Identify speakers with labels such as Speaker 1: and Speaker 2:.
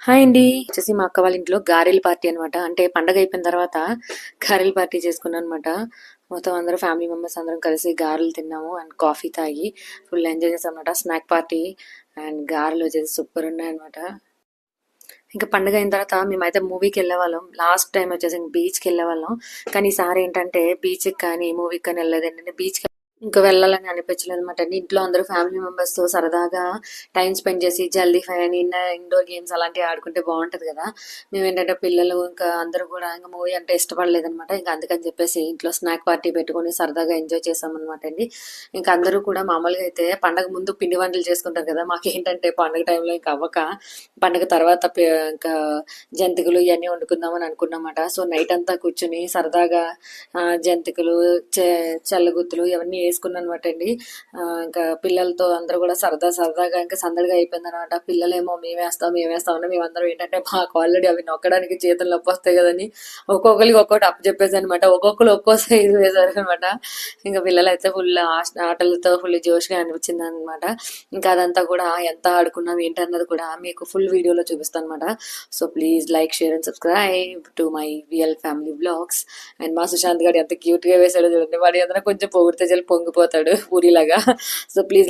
Speaker 1: Hi అండి. వచ్చేసి మా అక్క వాళ్ళ ఇంట్లో గారెల పార్టీ అనమాట. అంటే పండగ అయిపోయిన తర్వాత గారెల పార్టీ చేసుకున్నాం అనమాట. మొత్తం అందరూ ఫ్యామిలీ మెంబర్స్ అందరం కలిసి గారెలు తిన్నాము అండ్ కాఫీ తాగి ఫుల్ ఎంజాయ్ చేసాం అనమాట. స్నాక్ పార్టీ అండ్ గారెలు వచ్చేసి సూపర్ ఉన్నాయన్నమాట. ఇంకా పండగ అయిన తర్వాత మేమైతే మూవీకి వెళ్ళేవాళ్ళం. లాస్ట్ టైం వచ్చేసి బీచ్కి వెళ్ళేవాళ్ళం. కానీ ఈసారి ఏంటంటే బీచ్కి కానీ మూవీకి కానీ వెళ్ళలేదు. ఏంటంటే బీచ్ ఇంకా వెళ్ళాలని అనిపించలేదు అనమాట. ఇంట్లో అందరూ ఫ్యామిలీ మెంబర్స్ తో సరదాగా టైం స్పెండ్ చేసి జల్దీ ఫైన్ ఇండోర్ గేమ్స్ అలాంటివి ఆడుకుంటే బాగుంటది కదా. మేము ఏంటంటే పిల్లలు ఇంకా అందరూ కూడా ఇంకా మూవీ అంటే ఇష్టపడలేదు అనమాట. ఇంకా అందుకని చెప్పేసి ఇంట్లో స్నాక్ పార్టీ పెట్టుకొని సరదాగా ఎంజాయ్ చేసాం అనమాట అండి. ఇంకా అందరూ కూడా మామూలుగా అయితే పండగ ముందు పిండి వంటలు చేసుకుంటారు కదా. మాకేంటంటే పండగ టైంలో ఇంకా అవ్వక పండగ తర్వాత ఇంకా జంతికలు ఇవన్నీ వండుకుందామని అనుకున్నమాట. సో నైట్ అంతా కూర్చుని సరదాగా జంతికలు చల్లగుత్తులు ఇవన్నీ వేసుకున్నాను అనమాట అండి. ఇంకా పిల్లలతో అందరూ కూడా సరదాగా ఇంకా సందడిగా అయిపోయింది అనమాట. పిల్లలేమో మేమేస్తాం అని మేమందరం ఏంటంటే మాకు ఆల్రెడీ అవి నొక్కడానికి చేతులు నొప్పి వస్తాయి కదని ఒక్కొక్కరికి ఒక్కొక్కటి అప్పు చెప్పేసి అనమాట. ఒక్కొక్కరు ఒక్కో సైజు వేశారు అనమాట. ఇంకా పిల్లలైతే ఫుల్ ఆటలతో ఫుల్ జోష్గా అనిపించింది అనమాట. ఇంకా అదంతా కూడా ఎంత ఆడుకున్నాం ఏంటన్నది కూడా మీకు ఫుల్ వీడియోలో చూపిస్తాను అనమాట. So please like share and subscribe to my real family blogs. And మా సుశాంత్ గారు ఎంత క్యూట్ గా వేసాడో చూడండి. వాడు ఏదైనా కొంచెం పొగిడితే జల్లి పొంగిపోతాడు పూరిలాగా. So please